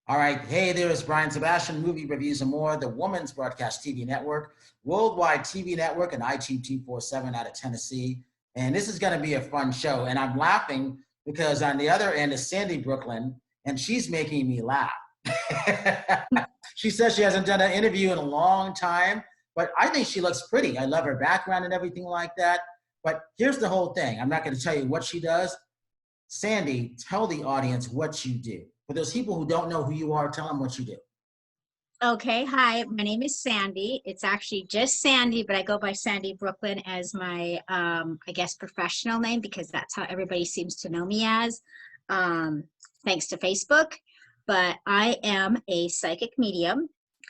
All right. Hey there, it's Brian Sebastian, Movie Reviews and More, the Woman's Broadcast TV Network, worldwide TV network, and IG 247 out of Tennessee. And this is going to be a fun show. And I'm laughing because on the other end is Sandi Brooklyn, and she's making me laugh. She says she hasn't done an interview in a long time, but I think she looks pretty. I love her background and everything like that. But here's the whole thing. I'm not going to tell you what she does. Sandi, tell the audience what you do. For those people who don't know who you are, tell them what you do. Okay, hi, my name is Sandi. It's actually just Sandi, but I go by Sandi Brooklyn as my, I guess, professional name because that's how everybody seems to know me as, thanks to Facebook. But I am a psychic medium.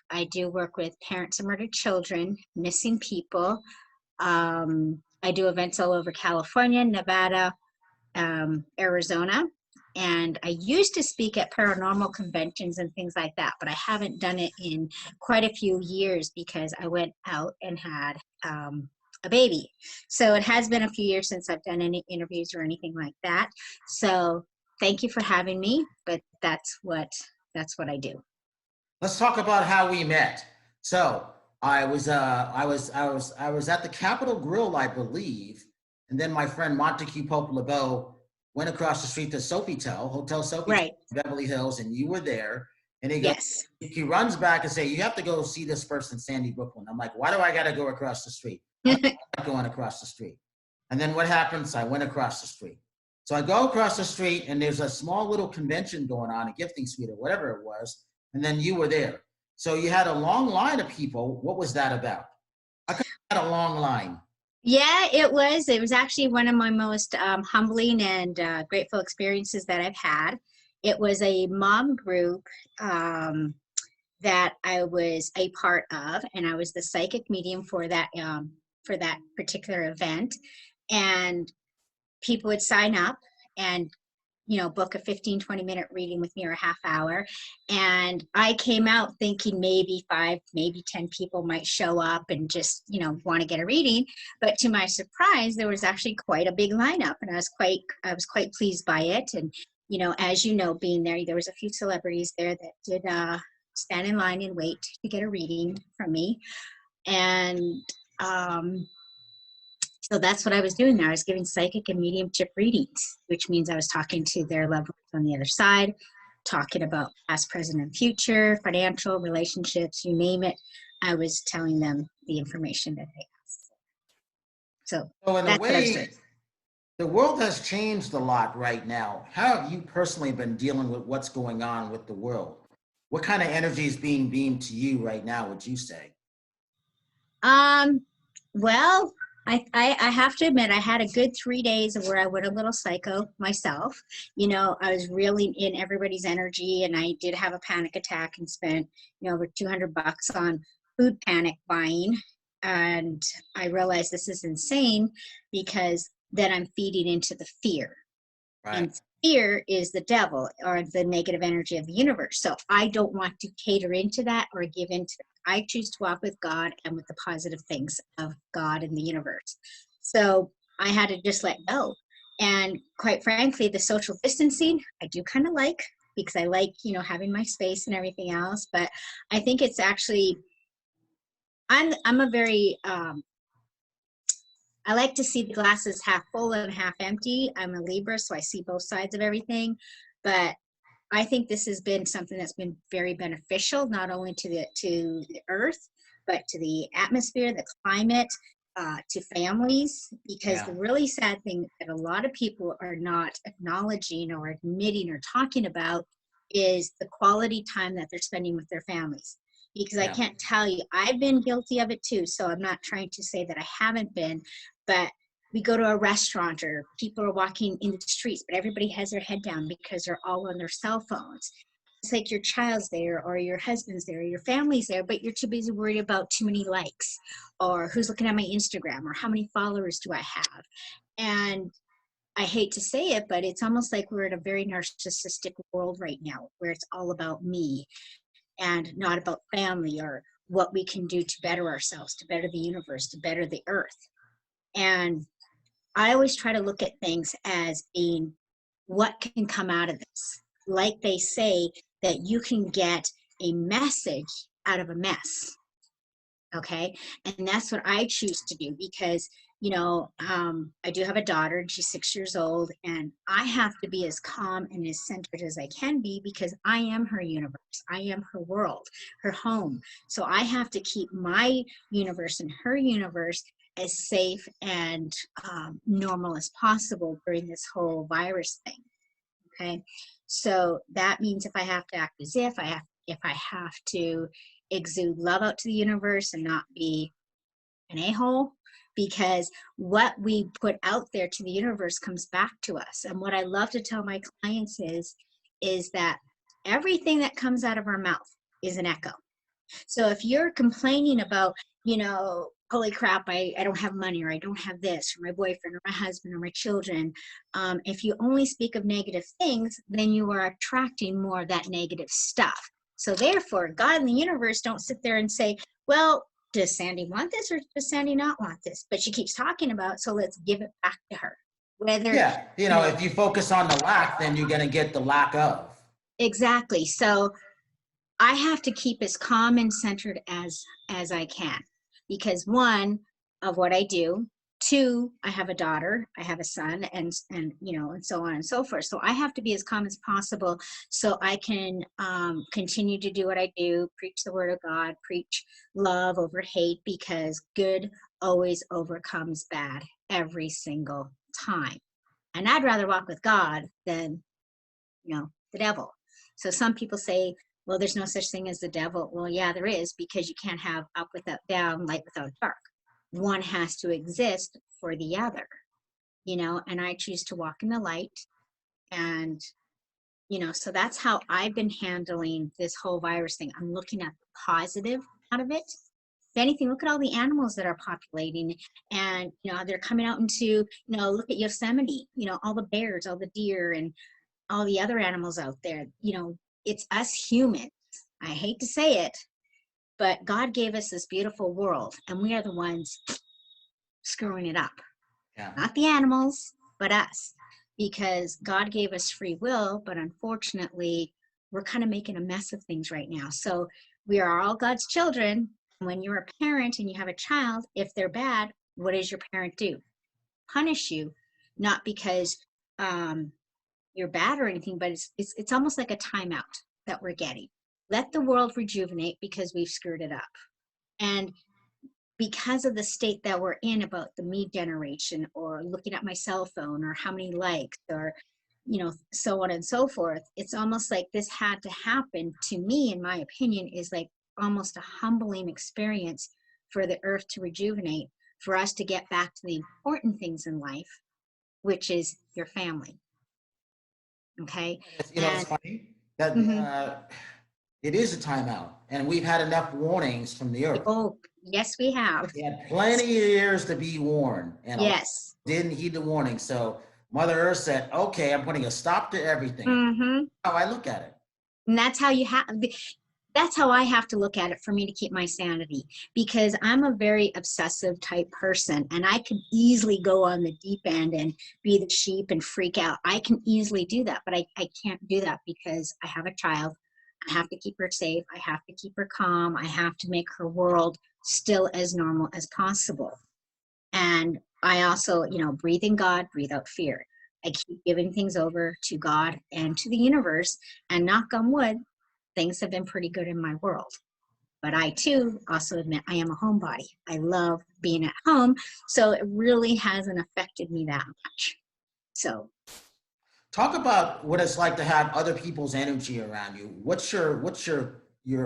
I do work with parents of murdered children, missing people. I do events all over California, Nevada, Arizona. And I used to speak at paranormal conventions and things like that, but I haven't done it in quite a few years because I went out and had a baby. So it has been a few years since I've done any interviews or anything like that. So thank you for having me, but that's what I do. Let's talk about how we met. So I was at the Capitol Grill, I believe, and then my friend Montague Pope LeBeau went across the street to Sofitel, Hotel Sofitel, right, Beverly Hills, and you were there. And he goes, yes. He runs back and say, "You have to go see this person, Sandi Brooklyn." I'm like, "Why do I got to go across the street?" I'm not going across the street. And then what happens? I went across the street. So I go across the street, and there's a small little convention going on, a gifting suite or whatever it was. And then you were there. So you had a long line of people. What was that about? I had a long line. Yeah, it was. It was actually one of my most humbling and grateful experiences that I've had. It was a mom group that I was a part of, and I was the psychic medium for that particular event. And people would sign up and book a 15-20 minute reading with me or a half hour. And I came out thinking maybe 5, maybe 10 people might show up and just, want to get a reading. But to my surprise, there was actually quite a big lineup, and I was quite pleased by it. And, as being there was a few celebrities there that did stand in line and wait to get a reading from me. And, so that's what I was doing there. I was giving psychic and mediumship readings, which means I was talking to their loved ones on the other side, talking about past, present, and future, financial, relationships, you name it. I was telling them the information that they asked. So in a way, the world has changed a lot right now. How have you personally been dealing with what's going on with the world? What kind of energy is being beamed to you right now, would you say? Well, I have to admit, I had a good 3 days of where I went a little psycho myself. I was reeling in everybody's energy, and I did have a panic attack and spent, over $200 on food panic buying. And I realized this is insane because then I'm feeding into the fear. Right. And fear is the devil or the negative energy of the universe. So I don't want to cater into that or give into that. I choose to walk with God and with the positive things of God and the universe. So I had to just let go. And quite frankly, the social distancing, I do kind of like, because I like, having my space and everything else. But I think it's actually, I'm a very, I like to see the glasses half full and half empty. I'm a Libra, so I see both sides of everything. But I think this has been something that's been very beneficial, not only to the earth, but to the atmosphere, the climate, to families. Because the really sad thing that a lot of people are not acknowledging or admitting or talking about is the quality time that they're spending with their families. Because I can't tell you, I've been guilty of it too. So I'm not trying to say that I haven't been, but we go to a restaurant or people are walking in the streets, but everybody has their head down because they're all on their cell phones. It's like your child's there or your husband's there or your family's there, but you're too busy worried about too many likes or who's looking at my Instagram or how many followers do I have. And I hate to say it, but it's almost like we're in a very narcissistic world right now where it's all about me and not about family or what we can do to better ourselves, to better the universe, to better the earth. And I always try to look at things as being what can come out of this. Like they say, that you can get a message out of a mess. Okay. And that's what I choose to do because, I do have a daughter and she's 6 years old, and I have to be as calm and as centered as I can be because I am her universe. I am her world, her home. So I have to keep my universe and her universe as safe and normal as possible during this whole virus thing. Okay. So that means if I have to act as if I have to exude love out to the universe and not be an a-hole, because what we put out there to the universe comes back to us. And what I love to tell my clients is that everything that comes out of our mouth is an echo. So if you're complaining about, holy crap, I don't have money, or I don't have this, or my boyfriend, or my husband, or my children, if you only speak of negative things, then you are attracting more of that negative stuff. So therefore, God and the universe don't sit there and say, well, does Sandi want this or does Sandi not want this? But she keeps talking about it, so let's give it back to her. Yeah, if you focus on the lack, then you're going to get the lack of. Exactly. So I have to keep as calm and centered as I can, because one, of what I do. Two, I have a daughter, I have a son, and so on and so forth. So I have to be as calm as possible so I can continue to do what I do, preach the word of God, preach love over hate, because good always overcomes bad every single time. And I'd rather walk with God than, the devil. So some people say, well, there's no such thing as the devil. Well, yeah, there is, because you can't have up without down, light without dark. One has to exist for the other, and I choose to walk in the light. And, so that's how I've been handling this whole virus thing. I'm looking at the positive out of it. If anything, look at all the animals that are populating, and, they're coming out into, look at Yosemite, all the bears, all the deer, and all the other animals out there. It's us humans. I hate to say it, but God gave us this beautiful world, and we are the ones screwing it up. Yeah. Not the animals, but us. Because God gave us free will, but unfortunately, we're kind of making a mess of things right now. So we are all God's children. When you're a parent and you have a child, if they're bad, what does your parent do? Punish you, not because you're bad or anything, but it's almost like a timeout that we're getting. Let the world rejuvenate because we've screwed it up. And because of the state that we're in about the me generation, or looking at my cell phone, or how many likes, or so on and so forth, it's almost like this had to happen. To me, in my opinion, is like almost a humbling experience for the earth to rejuvenate, for us to get back to the important things in life, which is your family. Okay. It's funny that it is a timeout, and we've had enough warnings from the earth. Oh, yes, we have. We had plenty of years to be warned, and yes, didn't heed the warning. So Mother Earth said, okay, I'm putting a stop to everything. How I look at it. And that's how that's how I have to look at it for me to keep my sanity, because I'm a very obsessive type person, and I could easily go on the deep end and be the sheep and freak out. I can easily do that, but I can't do that because I have a child. I have to keep her safe. I have to keep her calm. I have to make her world still as normal as possible. And I also, breathe in God, breathe out fear. I keep giving things over to God and to the universe, and knock on wood, things have been pretty good in my world. But I too also admit I am a homebody. I love being at home, so it really hasn't affected me that much. So talk about what it's like to have other people's energy around you. What's your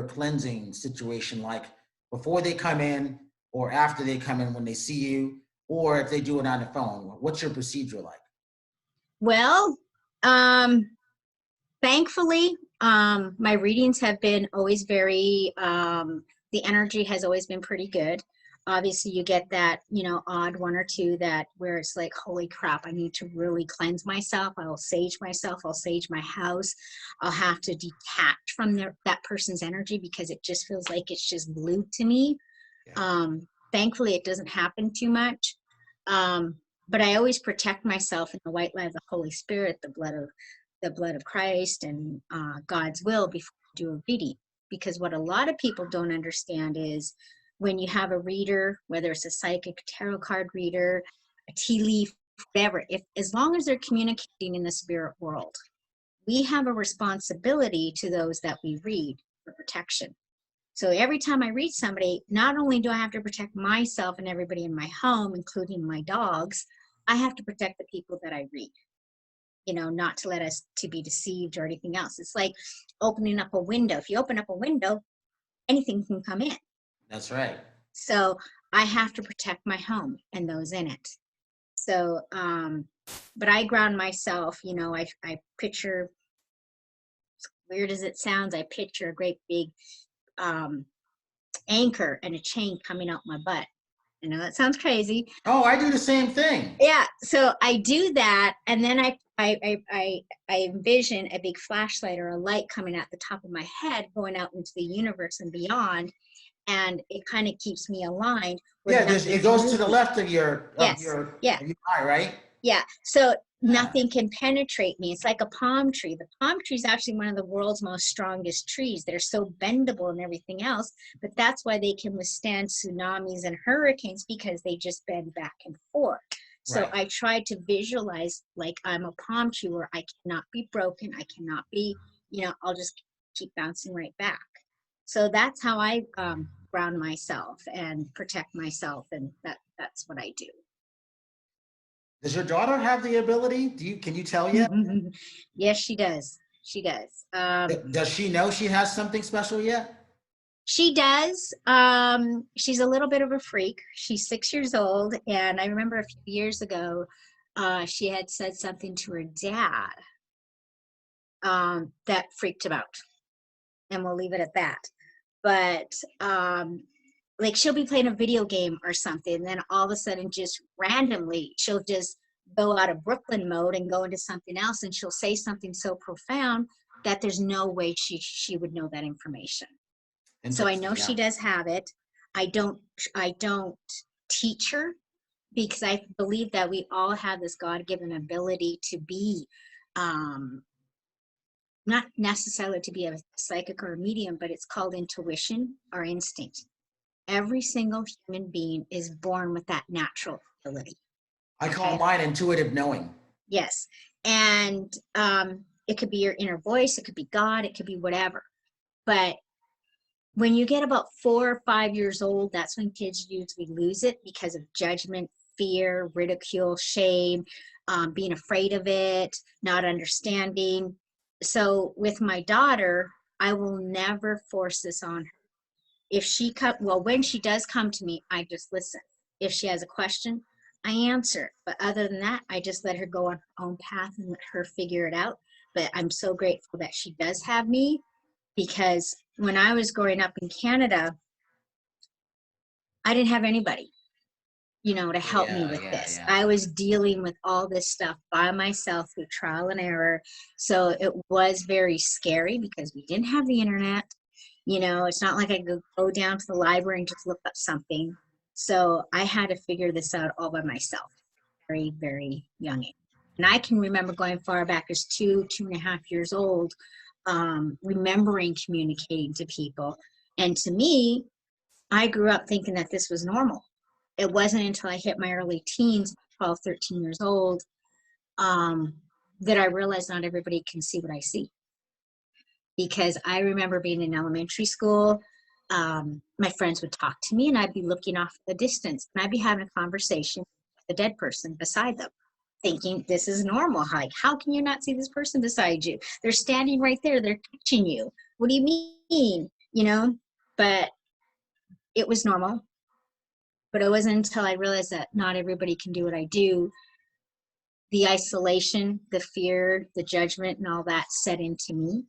cleansing situation like before they come in, or after they come in, when they see you, or if they do it on the phone? What's your procedure like? Well, thankfully, my readings have been always very, the energy has always been pretty good. Obviously, you get that, odd one or two that where it's like, holy crap, I need to really cleanse myself. I'll sage myself. I'll sage my house. I'll have to detach from that person's energy because it just feels like it's just glued to me. Yeah. Thankfully, it doesn't happen too much. But I always protect myself in the white light of the Holy Spirit, the blood of the blood of Christ and God's will before you do a reading. Because what a lot of people don't understand is when you have a reader, whether it's a psychic tarot card reader, a tea leaf, whatever, if as long as they're communicating in the spirit world, we have a responsibility to those that we read for protection. So every time I read somebody, not only do I have to protect myself and everybody in my home, including my dogs, I have to protect the people that I read, you know, not to let us to be deceived or anything else. It's like opening up a window. If you open up a window, anything can come in. That's right. So I have to protect my home and those in it. So, but I ground myself, you know, I picture, as weird as it sounds, I picture a great big anchor and a chain coming out my butt. I know that sounds crazy. Oh, I do the same thing. Yeah, so I do that, and then I envision a big flashlight or a light coming at the top of my head, going out into the universe and beyond, and it kind of keeps me aligned. Yeah, it goes to the left of your Yeah. eye, right? Yeah, so nothing can penetrate me. It's like a palm tree. The palm tree is actually one of the world's most strongest trees. They're so bendable and everything else, but that's why they can withstand tsunamis and hurricanes, because they just bend back and forth. So Right. I try to visualize like I'm a palm tree where I cannot be broken. I cannot be, you know, I'll just keep bouncing right back. So that's how I ground myself and protect myself, and that's what I do. Does your daughter have the ability? Can you tell yet? Yes, she does. She does. Does she know she has something special yet? She does. She's a little bit of a freak. She's 6 years old, and I remember a few years ago, she had said something to her dad that freaked him out, and we'll leave it at that. But like she'll be playing a video game or something, and then all of a sudden, just randomly, she'll just go out of Brooklyn mode and go into something else, and she'll say something so profound that there's no way she would know that information. So I know Interesting, she yeah. does have it. I don't teach her, because I believe that we all have this God-given ability to be not necessarily to be a psychic or a medium, but it's called intuition or instinct. Every single human being is born with that natural ability. I call Okay? mine intuitive knowing. Yes. And it could be your inner voice, it could be God, it could be whatever. But when you get about 4 or 5 years old, that's when kids usually lose it because of judgment, fear, ridicule, shame, being afraid of it, not understanding. So with my daughter, I will never force this on her. If she when she does come to me, I just listen. If she has a question, I answer. But other than that, I just let her go on her own path and let her figure it out. But I'm so grateful that she does have me, because when I was growing up in Canada, I didn't have anybody, you know, to help me with this. Yeah. I was dealing with all this stuff by myself through trial and error. So it was very scary because we didn't have the internet. You know, it's not like I could go down to the library and just look up something. So I had to figure this out all by myself, very, very young age. And I can remember going far back as 2.5 years old, remembering communicating to people. And to me, I grew up thinking that this was normal. It wasn't until I hit my early teens, 12, 13 years old, that I realized not everybody can see what I see. Because I remember being in elementary school, my friends would talk to me and I'd be looking off at the distance and I'd be having a conversation with a dead person beside them, thinking this is normal. Like, how can you not see this person beside you? They're standing right there. They're touching you. What do you mean? You know, but it was normal. But it wasn't until I realized that not everybody can do what I do. The isolation, the fear, the judgment, and all that set into me.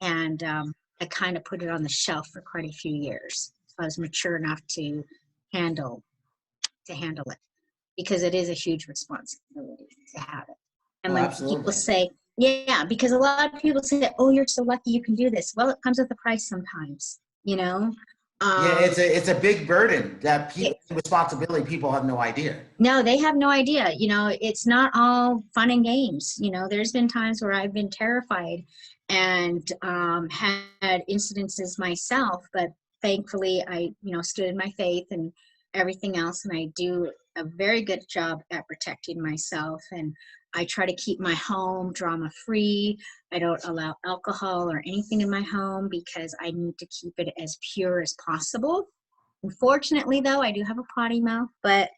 And I kind of put it on the shelf for quite a few years. So I was mature enough to handle it, because it is a huge responsibility to have it. And Oh, when people absolutely. say, yeah, because a lot of people say, oh, you're so lucky you can do this. Well, it comes with a price sometimes, you know. Yeah, Um, it's a big burden that it, people, responsibility, people have no idea. no, they have no idea. You know, it's not all fun and games. You know, there's been times where I've been terrified and had incidences myself, but thankfully I, you know, stood in my faith and everything else. And I do a very good job at protecting myself. And I try to keep my home drama free. I don't allow alcohol or anything in my home because I need to keep it as pure as possible. Unfortunately, though, I do have a potty mouth, but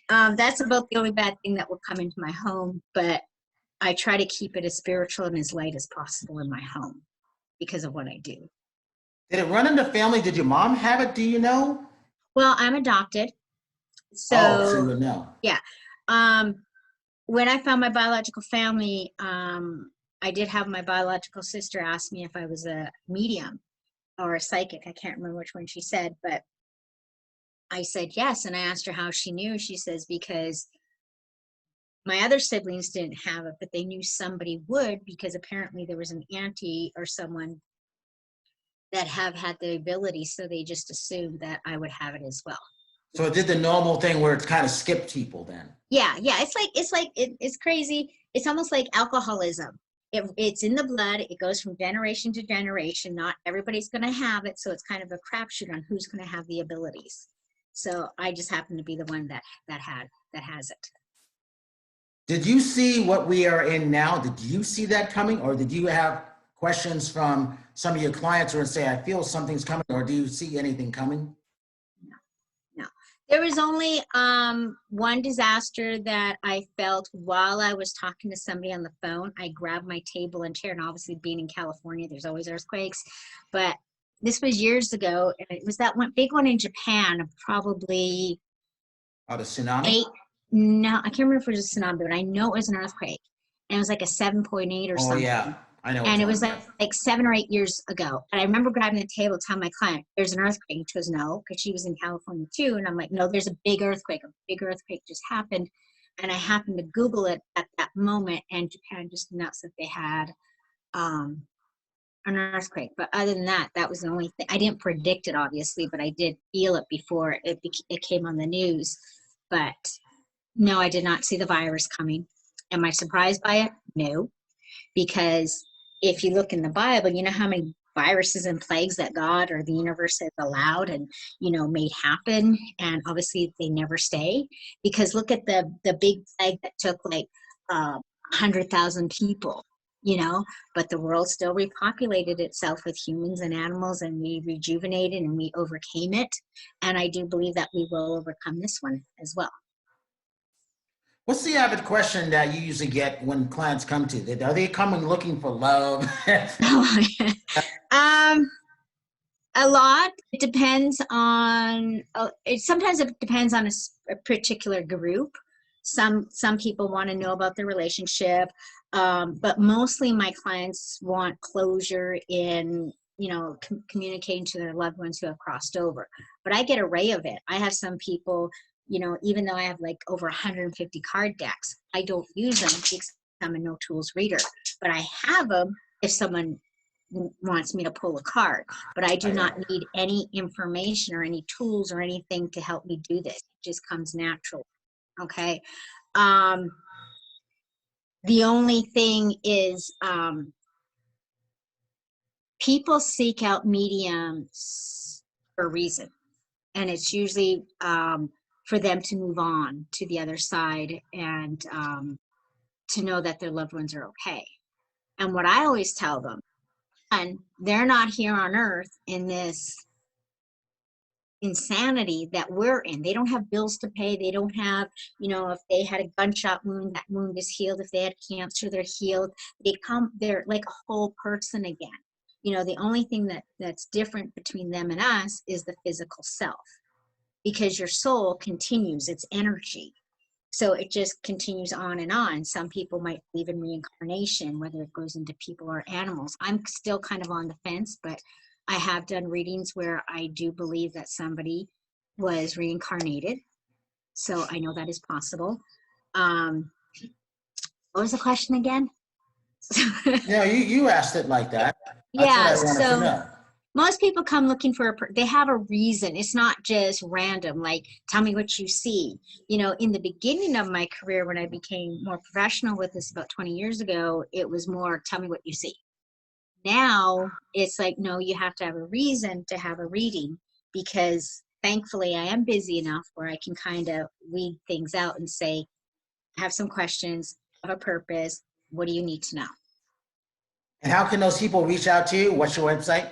that's about the only bad thing that will come into my home. But I try to keep it as spiritual and as light as possible in my home because of what I do. Did it run in the family? Did your mom have it? Do you know? Well, I'm adopted. Oh, so So, you know. yeah. Um, when I found my biological family, I did have my biological sister ask me if I was a medium or a psychic. I can't remember which one she said, but I said yes. And I asked her how she knew. She says, because my other siblings didn't have it, but they knew somebody would because apparently there was an auntie or someone that have had the ability. So they just assumed that I would have it as well. So it did the normal thing where it's kind of skipped people then. Yeah, yeah. It's crazy. It's almost like alcoholism. It's in the blood. It goes from generation to generation. Not everybody's going to have it, so it's kind of a crapshoot on who's going to have the abilities. So I just happen to be the one that has it. Did you see what we are in now? Did you see that coming, or did you have questions from some of your clients or say, I feel something's coming, or do you see anything coming? No. There was only one disaster that I felt while I was talking to somebody on the phone. I grabbed my table and chair, and obviously being in California, there's always earthquakes. But this was years ago, and it was that one big one in Japan, probably Oh, the tsunami? eight. No, I can't remember if it was a tsunami, but I know it was an earthquake. And it was like a 7.8 or Oh, something. yeah. I know what And it you're was talking about. like 7 or 8 years ago. And I remember grabbing the table, telling my client, there's an earthquake. And she goes, no, because she was in California too. And I'm like, no, there's a big earthquake. A big earthquake just happened. And I happened to Google it at that moment. And Japan just announced that they had um, an earthquake. But other than that, that was the only thing. I didn't predict it, obviously, but I did feel it before it came on the news. But no, I did not see the virus coming. Am I surprised by it? No, because if you look in the Bible, you know how many viruses and plagues that God or the universe has allowed and made happen, and obviously they never stay. Because look at the big plague that took like 100,000 people, but the world still repopulated itself with humans and animals, and we rejuvenated and we overcame it. And I do believe that we will overcome this one as well. What's the avid question that you usually get when clients come to you? Are they coming looking for love? um A lot. It depends on. Sometimes it depends on a particular group. Some people want to know about their relationship, but mostly my clients want closure in communicating to their loved ones who have crossed over. But I get an array of it. I have some people, even though I have like over 150 card decks, I don't use them because I'm a no tools reader. But I have them if someone wants me to pull a card, but I do not need any information or any tools or anything to help me do this. It just comes natural. Okay. The only thing is people seek out mediums for a reason, and it's usually for them to move on to the other side and to know that their loved ones are okay. And what I always tell them, and they're not here on earth in this insanity that we're in. They don't have bills to pay. They don't have, if they had a gunshot wound, that wound is healed. If they had cancer, they're healed. They're like a whole person again. The only thing that's different between them and us is the physical self, because your soul continues, it's energy. So it just continues on and on. Some people might believe in reincarnation, whether it goes into people or animals. I'm still kind of on the fence, but I have done readings where I do believe that somebody was reincarnated. So I know that is possible. What was the question again? You asked it like that. That's what Yeah, I wanted to so know. most people come looking for they have a reason. It's not just random, like, tell me what you see. You know, in the beginning of my career, when I became more professional with this about 20 years ago, it was more, tell me what you see. Now it's like, no, you have to have a reason to have a reading, because thankfully I am busy enough where I can kind of weed things out and say, I have some questions, I have a purpose. What do you need to know? And how can those people reach out to you? What's your website?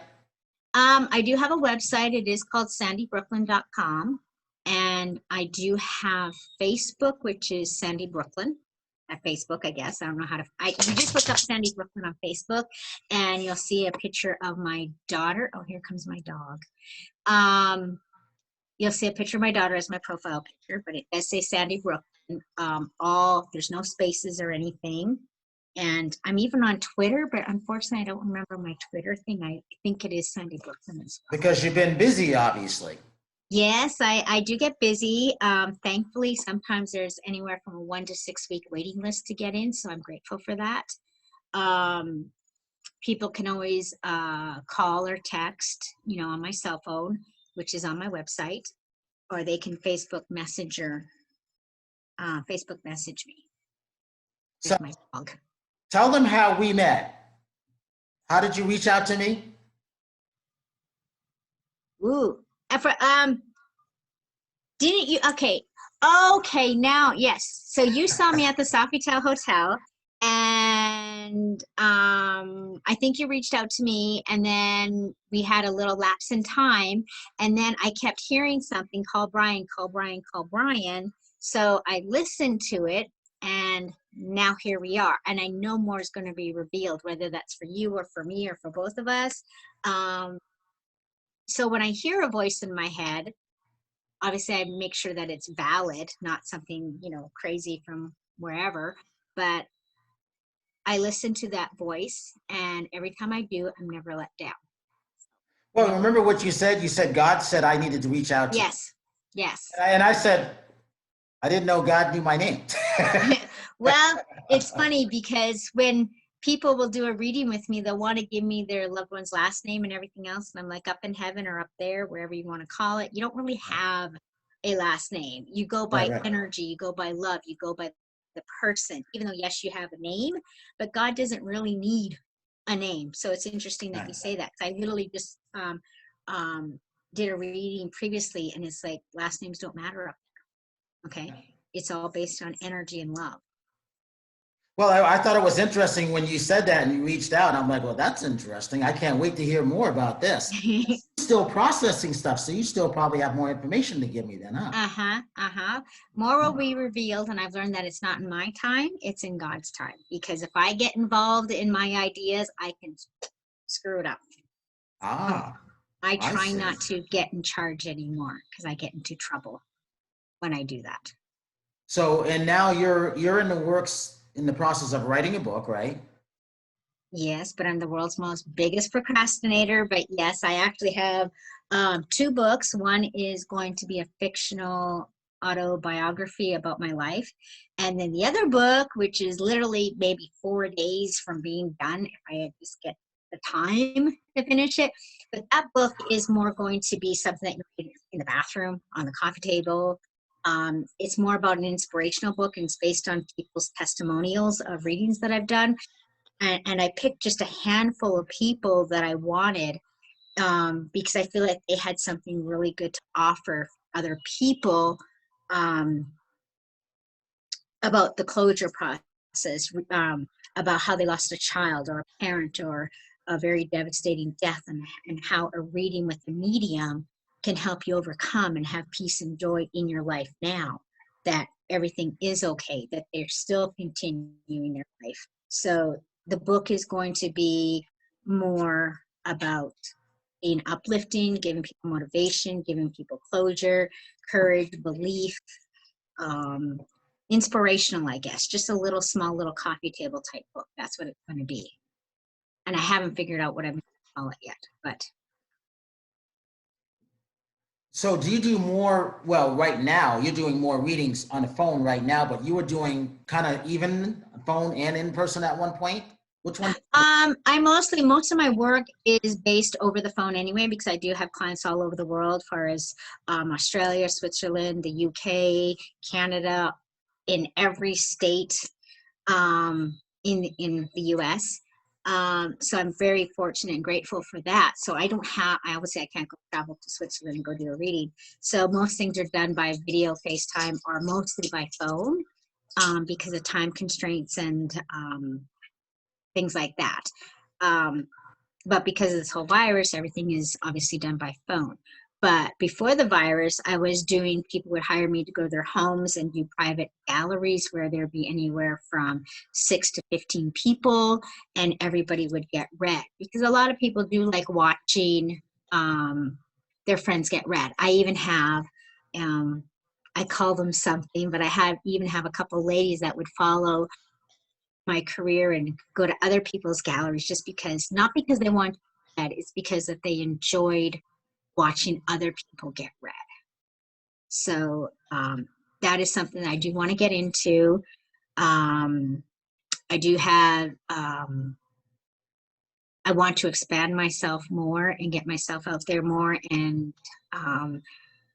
I do have a website. It is called sandybrooklyn.com. And I do have Facebook, which is Sandi Brooklyn. At Facebook, I guess. I don't know how to. You just look up Sandi Brooklyn on Facebook, and you'll see a picture of my daughter. Oh, here comes my dog. You'll see a picture of my daughter as my profile picture, but it does say Sandi Brooklyn. There's no spaces or anything. And I'm even on Twitter, but unfortunately, I don't remember my Twitter thing. I think it is Sandi Brooklyn as well. Because you've been busy, obviously. Yes, I do get busy. Thankfully, sometimes there's anywhere from a 1 to 6 week waiting list to get in, so I'm grateful for that. People can always call or text, you know, on my cell phone, which is on my website, or they can Facebook message me with So my dog. tell them how we met. How did you reach out to me? Ooh, didn't you? Okay, now, yes. So you saw me at the Sofitel Hotel, and I think you reached out to me, and then we had a little lapse in time, and then I kept hearing something, call Brian, call Brian, call Brian. So I listened to it, and now here we are. And I know more is going to be revealed, whether that's for you or for me or for both of us. So when I hear a voice in my head, obviously I make sure that it's valid, not something, you know, crazy from wherever, but I listen to that voice, and every time I do, I'm never let down. Well, remember what you said? You said God said I needed to reach out to you. Yes. And I said, I didn't know God knew my name. Well, it's funny because when people will do a reading with me, they'll want to give me their loved one's last name and everything else. And I'm like, up in heaven or up there, wherever you want to call it, you don't really have a last name. You go by Right. energy, you go by love, you go by the person, even though, yes, you have a name, but God doesn't really need a name. So it's interesting that you say that. I literally just did a reading previously, and it's like, last names don't matter up there. Okay. It's all based on energy and love. Well, I thought it was interesting when you said that and you reached out. I'm like, well, that's interesting. I can't wait to hear more about this. Still processing stuff, so you still probably have more information to give me then, huh? More will be revealed, and I've learned that it's not in my time, it's in God's time. Because if I get involved in my ideas, I can screw it up. I try not to get in charge anymore, because I get into trouble when I do that. So, and now you're in the process of writing a book, right? Yes, but I'm the world's biggest procrastinator. But yes, I actually have 2 books. One is going to be a fictional autobiography about my life. And then the other book, which is literally maybe 4 days from being done, if I just get the time to finish it. But that book is more going to be something that you read in the bathroom, on the coffee table. It's more about an inspirational book, and it's based on people's testimonials of readings that I've done. And I picked just a handful of people that I wanted because I feel like they had something really good to offer other people about the closure process, about how they lost a child or a parent or a very devastating death, and how a reading with a medium can help you overcome and have peace and joy in your life now, that everything is okay, that they're still continuing their life. So the book is going to be more about being uplifting, giving people motivation, giving people closure, courage, belief, inspirational, I guess. Just a little small little coffee table type book. That's what it's going to be. And I haven't figured out what I'm going to call it yet, but. So do you do more, well, right now, you're doing more readings on the phone right now, but you were doing kind of even phone and in person at one point? Which one? Most of my work is based over the phone anyway, because I do have clients all over the world, as far as Australia, Switzerland, the UK, Canada, in every state in the US. So I'm very fortunate and grateful for that. So I don't have, I obviously I can't go travel to Switzerland and go do a reading. So most things are done by video, FaceTime, or mostly by phone because of time constraints and things like that. But because of this whole virus, everything is obviously done by phone. But before the virus, I was doing, people would hire me to go to their homes and do private galleries where there'd be anywhere from 6 to 15 people, and everybody would get read. Because a lot of people do like watching their friends get read. I even have, I call them something, but even have a couple ladies that would follow my career and go to other people's galleries just because, not because they want to read, it's because that they enjoyed watching other people get read. So that is something I do want to get into. I do have, I want to expand myself more and get myself out there more and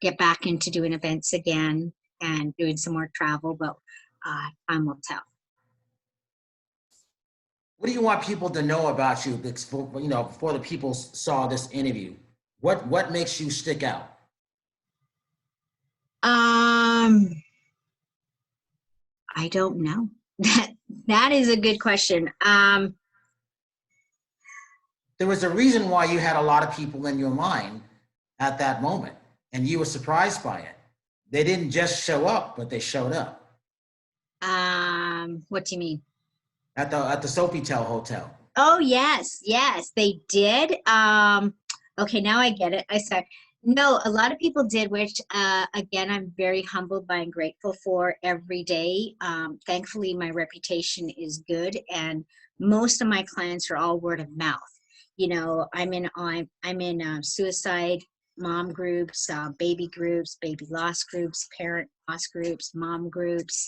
get back into doing events again and doing some more travel, but time will tell. What do you want people to know about you? Before the people saw this interview, what makes you stick out? I don't know. That is a good question. There was a reason why you had a lot of people in your mind at that moment, and you were surprised by it. They didn't just show up, but they showed up. What do you mean? At the Sofitel Hotel. Oh, yes, they did. Okay, now I get it. I said, no, a lot of people did, which, again, I'm very humbled by and grateful for every day. Thankfully, my reputation is good, and most of my clients are all word of mouth. You know, I'm in suicide mom groups, baby loss groups, parent loss groups, mom groups.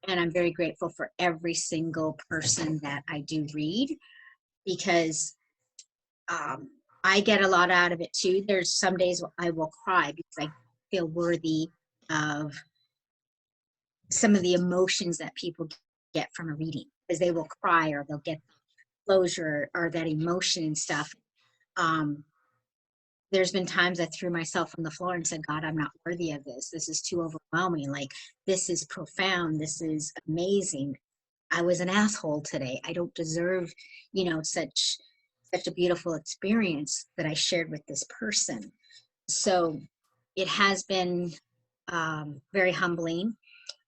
And I'm very grateful for every single person that I do read, because I get a lot out of it too. There's some days I will cry because I feel worthy of some of the emotions that people get from a reading, because they will cry or they'll get closure or that emotion and stuff. There's been times I threw myself on the floor and said, God, I'm not worthy of this. This is too overwhelming. Like, this is profound. This is amazing. I was an asshole today. I don't deserve, such a beautiful experience that I shared with this person. So it has been very humbling.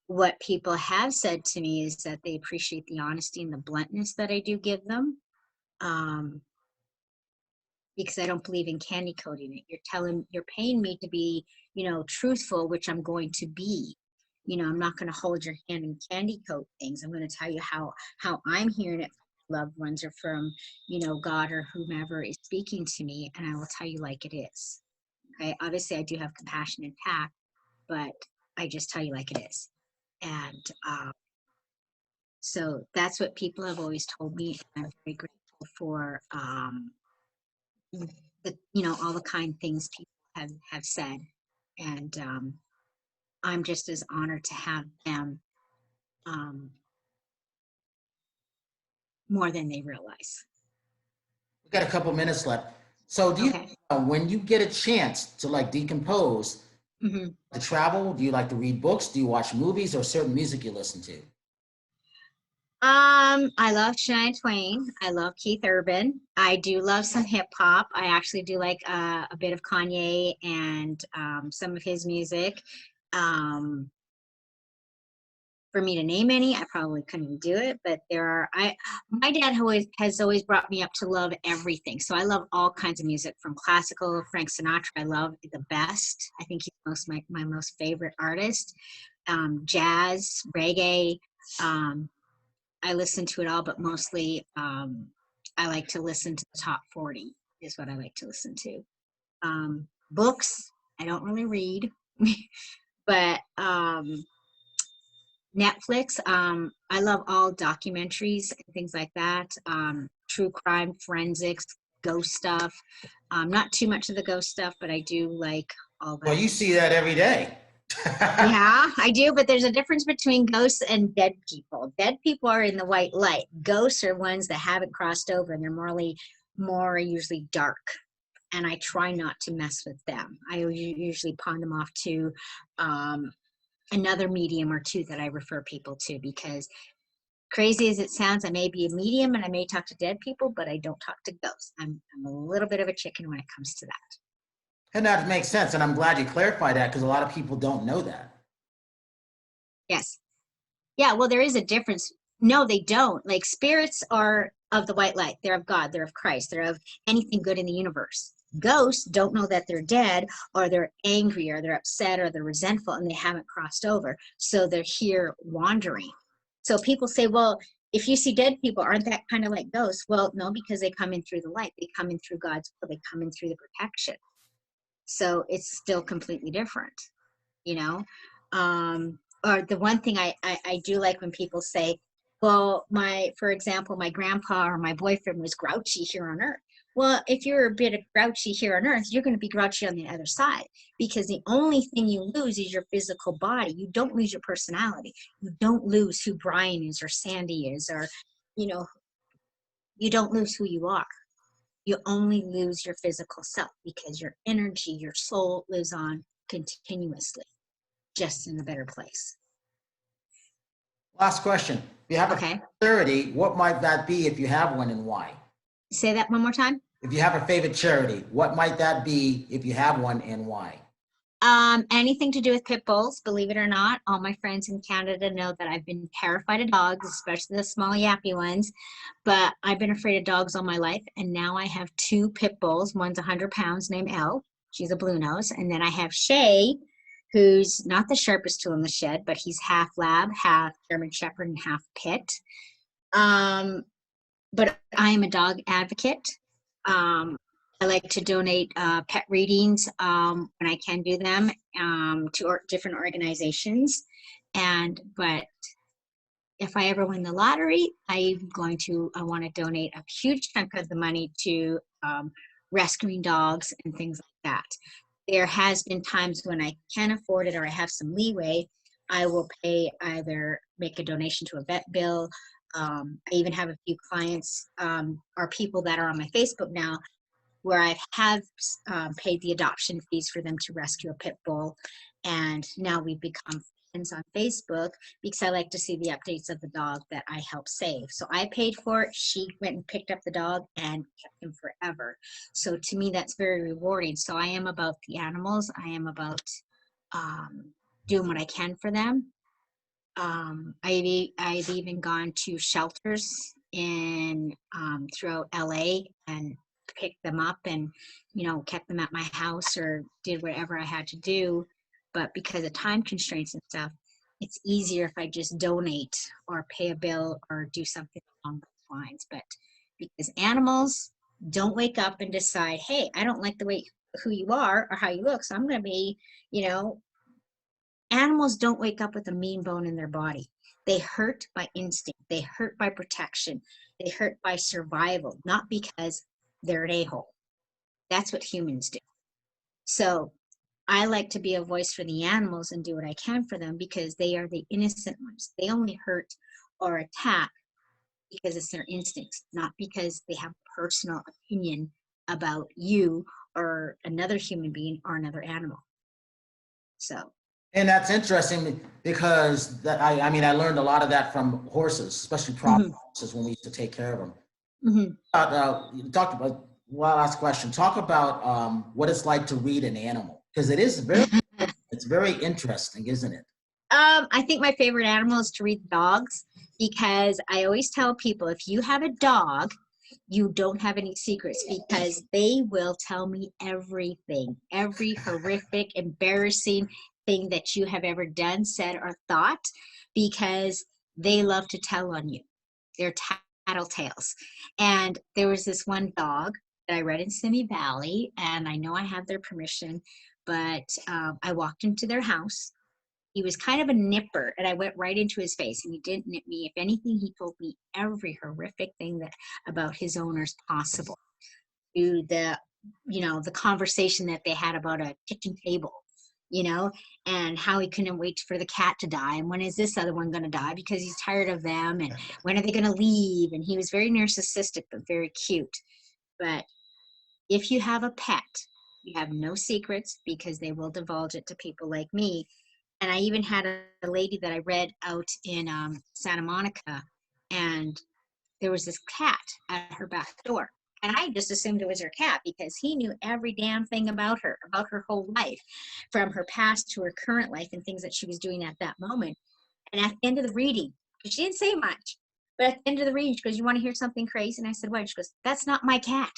What people have said to me is that they appreciate the honesty and the bluntness that I do give them. Because I don't believe in candy coating it. You're paying me to be, truthful, which I'm going to be. I'm not going to hold your hand and candy coat things. I'm going to tell you how I'm hearing it from loved ones or from, God or whomever is speaking to me, and I will tell you like it is. Okay. Obviously, I do have compassion and tact, but I just tell you like it is. And so that's what people have always told me, and I'm very grateful for all the kind things people have said, and I'm just as honored to have them more than they realize. We got a couple minutes left. So do you, Okay. when you get a chance to like decompose, to travel, do you like to read books? Do you watch movies, or certain music you listen to? I love Shania Twain. I love Keith Urban. I do love some hip hop. I actually do like a bit of Kanye and some of his music. For me to name any, I probably couldn't do it, but my dad has always brought me up to love everything. So I love all kinds of music, from classical, Frank Sinatra, I love the best. I think he's my most favorite artist. Jazz, reggae, I listen to it all, but mostly I like to listen to the top 40 is what I like to listen to. Books, I don't really read, but Netflix. I love all documentaries and things like that. True crime, forensics, ghost stuff. Not too much of the ghost stuff, but I do like all Well, that. you see that every day. Yeah, I do, but there's a difference between ghosts and dead people. Dead people are in the white light. Ghosts are ones that haven't crossed over, and they're more usually dark. And I try not to mess with them. I usually pawn them off to um, another medium or two that I refer people to, because crazy as it sounds, I may be a medium and I may talk to dead people, but I don't talk to ghosts. I'm a little bit of a chicken when it comes to that. And that makes sense. And I'm glad you clarified that because a lot of people don't know that. Yes. Yeah, well, there is a difference. No, they don't. Like, spirits are of the white light. They're of God. They're of Christ. They're of anything good in the universe. Ghosts don't know that they're dead, or they're angry, or they're upset, or they're resentful, and they haven't crossed over. So they're here wandering. So people say, well, if you see dead people, aren't that kind of like ghosts? Well, no, because they come in through the light. They come in through God's will. They come in through the protection. So it's still completely different, you know? Or the one thing I do like when people say, well, for example, my grandpa or my boyfriend was grouchy here on earth. Well, if you're a bit of grouchy here on earth, you're going to be grouchy on the other side, because the only thing you lose is your physical body. You don't lose your personality. You don't lose who Brian is or Sandy is, or, you know, you don't lose who you are. You only lose your physical self, because your energy, your soul lives on continuously, just in a better place. Last question. If you have a Okay. charity, what might that be if you have one and why? Say that one more time. If you have a favorite charity, what might that be if you have one and why? Anything to do with pit bulls, believe it or not. All my friends in Canada know that I've been terrified of dogs, especially the small yappy ones. But I've been afraid of dogs all my life, and now I have two pit bulls. One's 100 pounds, named Elle. She's a blue nose, and then I have Shay, who's not the sharpest tool in the shed, but he's half lab, half German Shepherd, and half pit. Um, but I am a dog advocate. Um, I like to donate pet readings when I can do them to different organizations. But if I ever win the lottery, I want to donate a huge chunk of the money to rescuing dogs and things like that. There has been times when I can afford it or I have some leeway. I will either make a donation to a vet bill. I even have a few clients or people that are on my Facebook now, where I have paid the adoption fees for them to rescue a pit bull. And now we've become friends on Facebook, because I like to see the updates of the dog that I help save. So I paid for it. She went and picked up the dog and kept him forever. So to me, that's very rewarding. So I am about the animals. I am about doing what I can for them. I've even gone to shelters in throughout LA and picked them up and, kept them at my house or did whatever I had to do. But because of time constraints and stuff, it's easier if I just donate or pay a bill or do something along those lines. But because animals don't wake up and decide, hey, I don't like the way who you are or how you look, so I'm going to be, you know, animals don't wake up with a mean bone in their body. They hurt by instinct. They hurt by protection. They hurt by survival, not because they're an a-hole. That's what humans do. So I like to be a voice for the animals and do what I can for them, because they are the innocent ones. They only hurt or attack because it's their instincts, not because they have a personal opinion about you or another human being or another animal. So And that's interesting because I mean, I learned a lot of that from horses, especially prop horses when we used to take care of them. You talked about, well, last question, talk about what it's like to read an animal, because it's very interesting, isn't it? I think my favorite animal is to read dogs, because I always tell people, if you have a dog, you don't have any secrets, because they will tell me everything, every horrific, embarrassing thing that you have ever done, said, or thought, because they love to tell on you. They're tattletales. And there was this one dog that I read in Simi Valley, and I know I have their permission, but I walked into their house He was kind of a nipper, and I went right into his face, and he didn't nip me. If anything, he told me every horrific thing that about his owners possible. To the, the conversation that they had about a kitchen table, and how he couldn't wait for the cat to die, and when is this other one going to die because he's tired of them, and when are they going to leave? And he was very narcissistic but very cute. But if you have a pet, you have no secrets because they will divulge it to people like me. And I even had a lady that I read out in Santa Monica, and there was this cat at her back door. And I just assumed it was her cat because he knew every damn thing about her whole life, from her past to her current life and things that she was doing at that moment. And at the end of the reading, because she didn't say much, but at the end of the reading, she goes, "You want to hear something crazy?" And I said, "What?" She goes, "That's not my cat."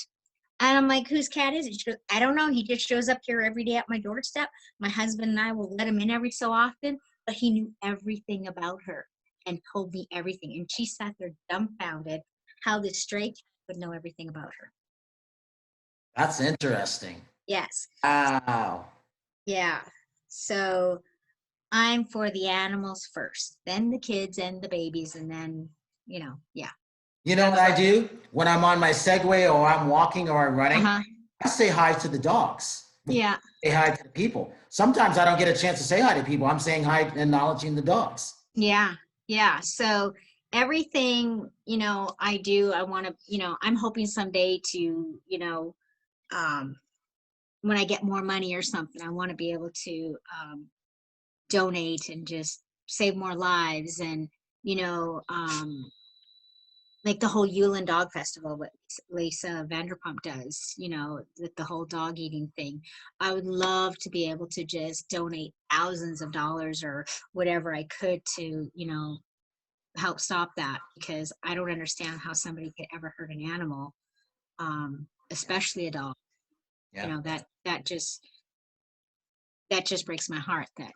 And I'm like, "Whose cat is it?" She goes, "I don't know. He just shows up here every day at my doorstep. My husband and I will let him in every so often, but he knew everything about her and told me everything." And she sat there dumbfounded how this stray cat would know everything about her. That's interesting. Yes. Wow. Yeah. So I'm for the animals first, then the kids and the babies, and then, yeah. You know what I do when I'm on my Segway or I'm walking or I'm running? Uh-huh. I say hi to the dogs. Yeah. Say hi to the people. Sometimes I don't get a chance to say hi to people. I'm saying hi, acknowledging the dogs. Yeah. Yeah. So everything, I do, I want to, I'm hoping someday to, um, when I get more money or something, I want to be able to donate and just save more lives. And, like the whole Yulin Dog Festival, what Lisa Vanderpump does, with the whole dog eating thing. I would love to be able to just donate thousands of dollars or whatever I could to, help stop that, because I don't understand how somebody could ever hurt an animal, especially a dog. Yeah. That just breaks my heart that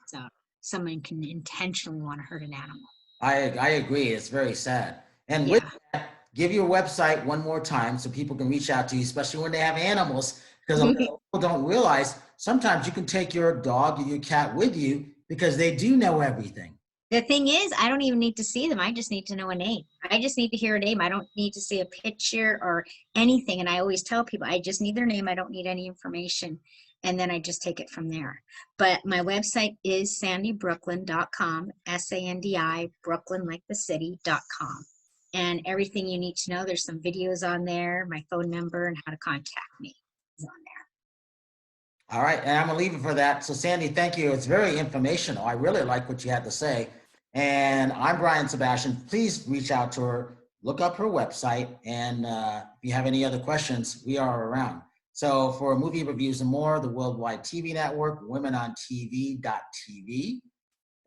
someone can intentionally want to hurt an animal. I agree. It's very sad. And with Yeah. that, give your website one more time so people can reach out to you, especially when they have animals, because a lot of people don't realize sometimes you can take your dog or your cat with you because they do know everything. The thing is, I don't even need to see them. I just need to know a name. I just need to hear a name. I don't need to see a picture or anything. And I always tell people, I just need their name. I don't need any information. And then I just take it from there. But my website is sandibrooklyn.com, SANDI, Brooklyn like the city.com. And everything you need to know, there's some videos on there, my phone number, and how to contact me is on there. All right, and I'm gonna leave it for that. So Sandy, thank you. It's very informational. I really like what you had to say. And I'm Brian Sebastian. Please reach out to her, look up her website, and if you have any other questions, we are around. So for Movie Reviews and More, the Worldwide TV Network, WomenOnTV.tv,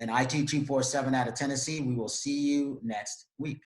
and IT247 out of Tennessee, we will see you next week.